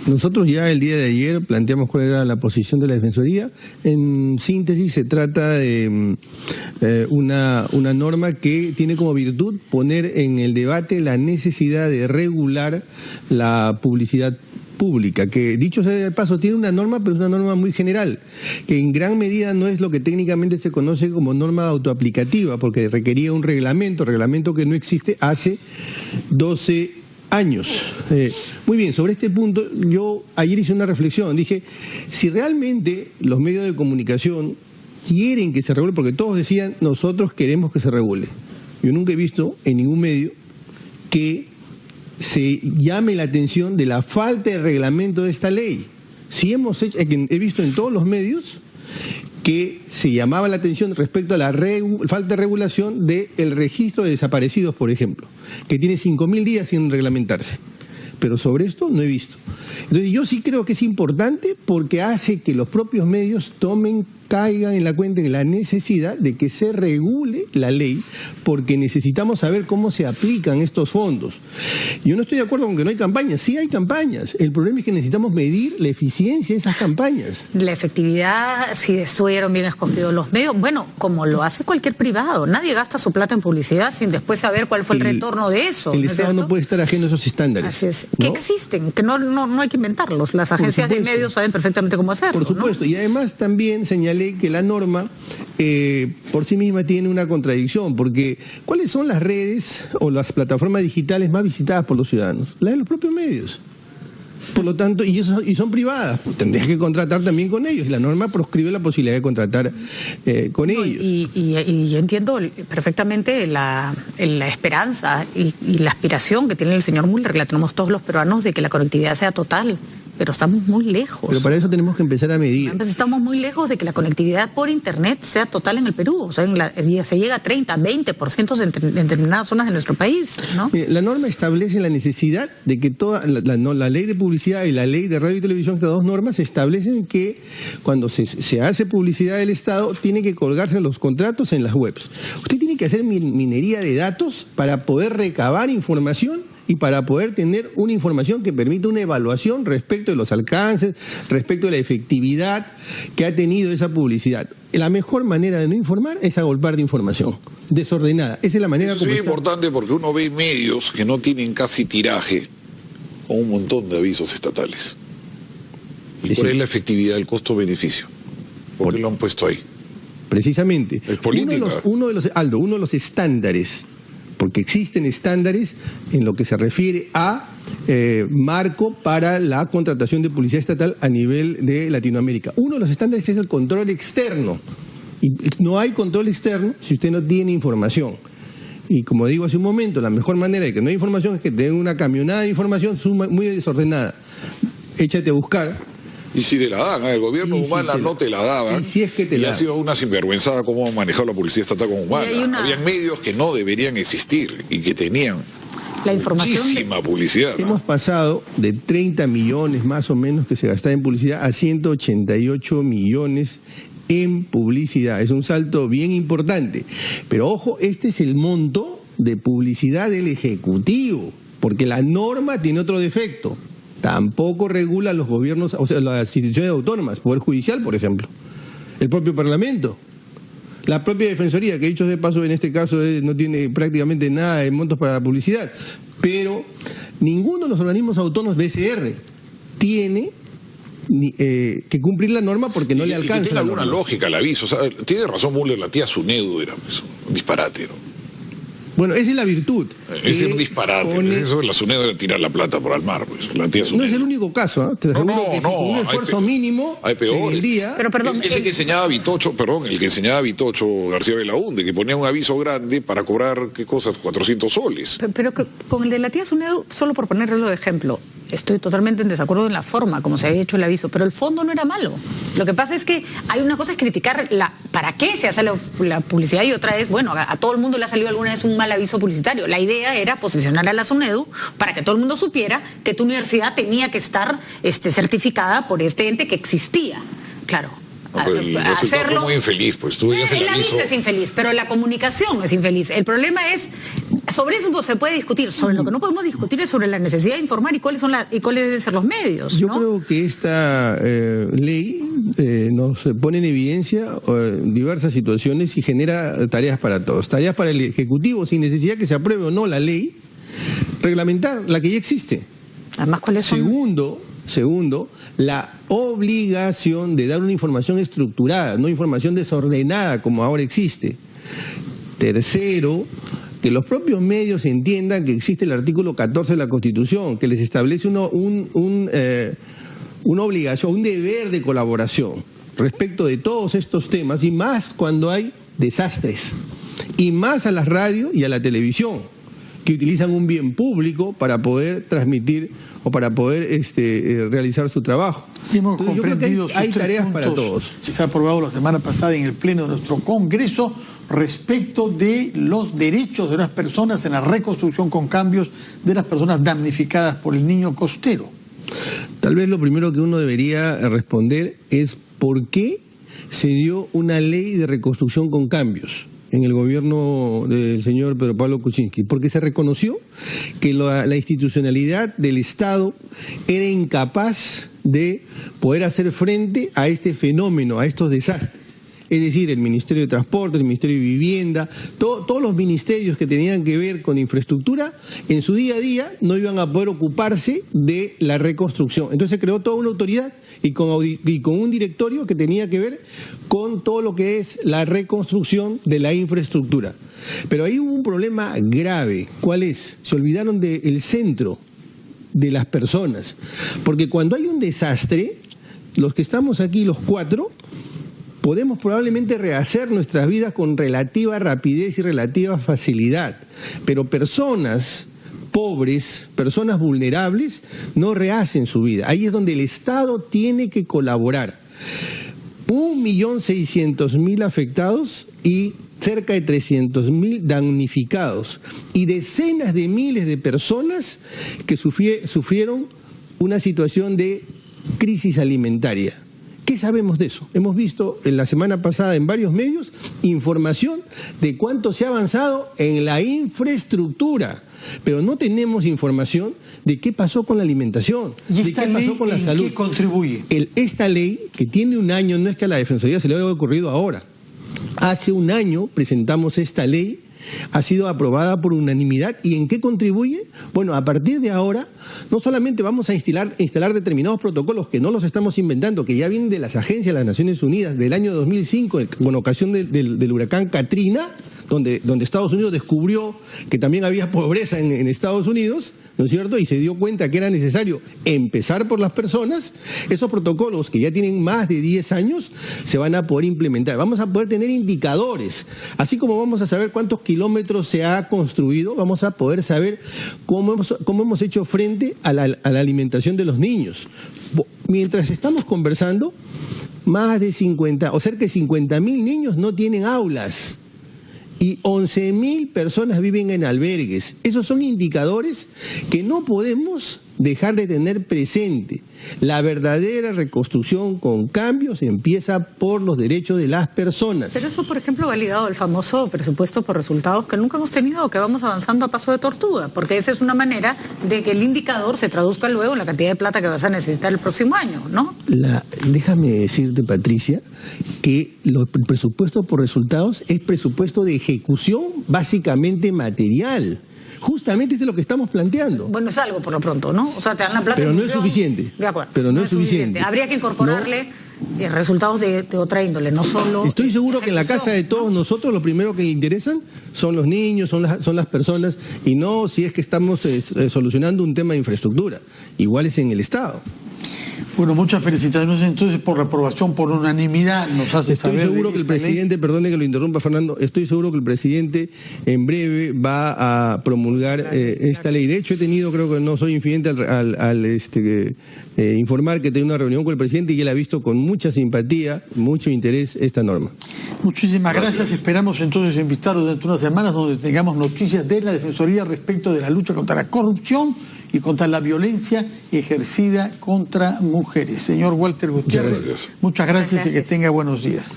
Nosotros ya el día de ayer planteamos cuál era la posición de la Defensoría. En síntesis, se trata de una norma que tiene como virtud poner en el debate la necesidad de regular la publicidad pública, que dicho sea de paso tiene una norma, pero es una norma muy general, que en gran medida no es lo que técnicamente se conoce como norma autoaplicativa, porque requería un reglamento que no existe hace 12 años. Muy bien, sobre este punto yo ayer hice una reflexión, dije, si realmente los medios de comunicación quieren que se regule, porque todos decían, nosotros queremos que se regule. Yo nunca he visto en ningún medio que se llame la atención de la falta de reglamento de esta ley. Sí he visto en todos los medios que se llamaba la atención respecto a la falta de regulación del registro de desaparecidos, por ejemplo, que tiene 5.000 días sin reglamentarse. Pero sobre esto no he visto. Entonces yo sí creo que es importante porque hace que los propios medios caigan en la cuenta en la necesidad de que se regule la ley, porque necesitamos saber cómo se aplican estos fondos. Yo no estoy de acuerdo con que no hay campañas, sí hay campañas. El problema es que necesitamos medir la eficiencia de esas campañas. La efectividad, si estuvieron bien escogidos los medios, bueno, como lo hace cualquier privado. Nadie gasta su plata en publicidad sin después saber cuál fue el retorno de eso. El Estado no puede estar ajeno a esos estándares. Así es. ¿No? Que existen, que no hay que inventarlos. Las agencias de medios saben perfectamente cómo hacerlo. Por supuesto, ¿no? Y además también señalé que la norma por sí misma tiene una contradicción, porque ¿cuáles son las redes o las plataformas digitales más visitadas por los ciudadanos? Las de los propios medios. Por lo tanto, y son privadas, pues tendrías que contratar también con ellos. Y la norma proscribe la posibilidad de contratar con ellos. Y yo entiendo perfectamente la esperanza y la aspiración que tiene el señor Müller, la tenemos todos los peruanos, de que la conectividad sea total. Pero estamos muy lejos. Pero para eso tenemos que empezar a medir. Estamos muy lejos de que la conectividad por Internet sea total en el Perú. O sea, se llega a 30, 20% en determinadas zonas de nuestro país, ¿no? La norma establece la necesidad de que toda la ley de publicidad y la ley de radio y televisión, estas dos normas establecen que cuando se hace publicidad del Estado, tiene que colgarse los contratos en las webs. Usted tiene que hacer minería de datos para poder recabar información y para poder tener una información que permita una evaluación respecto de los alcances, respecto de la efectividad que ha tenido esa publicidad. La mejor manera de no informar es agolpar de información desordenada. Esa es la manera como. Eso es importante porque uno ve medios que no tienen casi tiraje o un montón de avisos estatales. ¿Y cuál es la efectividad, el costo-beneficio? ¿Por qué lo han puesto ahí? Precisamente. Es política. Uno de los estándares, porque existen estándares en lo que se refiere a marco para la contratación de publicidad estatal a nivel de Latinoamérica. Uno de los estándares es el control externo. Y no hay control externo si usted no tiene información. Y como digo hace un momento, la mejor manera de que no haya información es que tenga una camionada de información muy desordenada. Échate a buscar. Y si te la dan, el gobierno Humala no te la daban. Y si es que te la ha sido una sinvergüenzada cómo manejar la publicidad estatal con Humala. Habían medios que no deberían existir y que tenían muchísima publicidad. Hemos pasado de 30 millones más o menos que se gastaba en publicidad a 188 millones en publicidad. Es un salto bien importante. Pero ojo, este es el monto de publicidad del Ejecutivo, porque la norma tiene otro defecto. Tampoco regula los gobiernos, o sea, las instituciones autónomas, Poder Judicial, por ejemplo, el propio Parlamento, la propia Defensoría, que dicho de paso en este caso no tiene prácticamente nada de montos para la publicidad, pero ninguno de los organismos autónomos BCR tiene que cumplir la norma porque no le alcanza. Y que tenga alguna lógica el aviso, o sea, tiene razón Müller, la tía Sunedu era pues, un disparate, ¿no? Bueno, esa es la virtud. Es un disparate. Eso de la SUNEDU era tirar la plata por el mar. Pues, la tía no es el único caso. ¿Eh? No, un esfuerzo mínimo hay peores. El día. Pero perdón. Es el que enseñaba Vitocho, el que enseñaba Vitocho García Belaúnde, que ponía un aviso grande para cobrar, ¿qué cosa? 400 soles. Pero con el de la tía Sunedu, solo por ponerlo de ejemplo, estoy totalmente en desacuerdo en la forma como se había hecho el aviso, pero el fondo no era malo. Lo que pasa es que hay una cosa es criticar para qué se hace la publicidad y otra es, bueno, a todo el mundo le ha salido alguna vez un mal aviso publicitario. La idea era posicionar a la SUNEDU para que todo el mundo supiera que tu universidad tenía que estar certificada por este ente que existía. Claro, pero el resultado fue muy infeliz, pues tú veías el aviso es infeliz, pero la comunicación no es infeliz. El problema es, sobre eso se puede discutir, sobre lo que no podemos discutir es sobre la necesidad de informar y cuáles deben ser los medios, Yo ¿no? creo que esta ley nos pone en evidencia diversas situaciones y genera tareas para todos. Tareas para el Ejecutivo, sin necesidad que se apruebe o no la ley, reglamentar la que ya existe. Además, ¿cuáles son? Segundo, la obligación de dar una información estructurada, no información desordenada como ahora existe. Tercero, que los propios medios entiendan que existe el artículo 14 de la Constitución, que les establece una obligación, un deber de colaboración respecto de todos estos temas, y más cuando hay desastres, y más a la radio y a la televisión, que utilizan un bien público para poder transmitir o para poder realizar su trabajo. Hemos Entonces, yo creo que comprendido hay sus tres tareas puntos. para todos. Se ha aprobado la semana pasada en el Pleno de nuestro Congreso respecto de los derechos de las personas en la reconstrucción con cambios de las personas damnificadas por el niño costero. Tal vez lo primero que uno debería responder es por qué se dio una ley de reconstrucción con cambios en el gobierno del señor Pedro Pablo Kuczynski, porque se reconoció que la institucionalidad del Estado era incapaz de poder hacer frente a este fenómeno, a estos desastres. Es decir, el Ministerio de Transporte, el Ministerio de Vivienda, todos los ministerios que tenían que ver con infraestructura, en su día a día no iban a poder ocuparse de la reconstrucción. Entonces se creó toda una autoridad y con un directorio que tenía que ver con todo lo que es la reconstrucción de la infraestructura. Pero ahí hubo un problema grave. ¿Cuál es? Se olvidaron del centro de las personas. Porque cuando hay un desastre, los que estamos aquí, los cuatro, podemos probablemente rehacer nuestras vidas con relativa rapidez y relativa facilidad, pero personas pobres, personas vulnerables, no rehacen su vida. Ahí es donde el Estado tiene que colaborar. 1.600.000 afectados y cerca de 300.000 damnificados, y decenas de miles de personas que sufrieron una situación de crisis alimentaria. ¿Qué sabemos de eso? Hemos visto en la semana pasada en varios medios información de cuánto se ha avanzado en la infraestructura, pero no tenemos información de qué pasó con la alimentación, ¿Y de esta qué ley pasó con la en salud. qué contribuye? Esta ley, que tiene un año, no es que a la Defensoría se le haya ocurrido ahora. Hace un año presentamos esta ley, ha sido aprobada por unanimidad. ¿Y en qué contribuye? Bueno, a partir de ahora, no solamente vamos a instalar determinados protocolos que no los estamos inventando, que ya vienen de las agencias de las Naciones Unidas del año 2005, con ocasión del huracán Katrina, donde Estados Unidos descubrió que también había pobreza en Estados Unidos, ¿no es cierto? Y se dio cuenta que era necesario empezar por las personas. Esos protocolos que ya tienen más de 10 años se van a poder implementar. Vamos a poder tener indicadores. Así como vamos a saber cuántos kilómetros se ha construido, vamos a poder saber cómo hemos hecho frente a la alimentación de los niños. Mientras estamos conversando, más de 50 o cerca de 50.000 niños no tienen aulas. Y 11.000 personas viven en albergues. Esos son indicadores que no podemos dejar de tener presente. La verdadera reconstrucción con cambios empieza por los derechos de las personas. Pero eso, por ejemplo, ha ligado el famoso presupuesto por resultados que nunca hemos tenido, que vamos avanzando a paso de tortuga, porque esa es una manera de que el indicador se traduzca luego en la cantidad de plata que vas a necesitar el próximo año, ¿no? Déjame decirte, Patricia, que el presupuesto por resultados es presupuesto de ejecución básicamente material. Justamente esto es lo que estamos planteando. Bueno, es algo por lo pronto, ¿no? O sea, te dan la plata. Pero en no es función. suficiente. De acuerdo. Pero no es suficiente. Habría que incorporarle resultados de otra índole, no solo... Estoy seguro que en la casa de todos nosotros lo primero que interesan son los niños, son las personas, y no si es que estamos solucionando un tema de infraestructura. Igual es en el Estado. Bueno, muchas felicitaciones entonces por la aprobación por unanimidad. Nos hace saber. Estoy seguro de que el esta ley. presidente, perdone que lo interrumpa, Fernando, estoy seguro que el presidente en breve va a promulgar esta ley. De hecho, creo que no soy infidente al informar que tengo una reunión con el presidente y él ha visto con mucha simpatía, mucho interés esta norma. Muchísimas gracias. Esperamos entonces invitarlos dentro de unas semanas donde tengamos noticias de la Defensoría respecto de la lucha contra la corrupción y contra la violencia ejercida contra mujeres. Señor Walter Gutiérrez, muchas gracias y que tenga buenos días.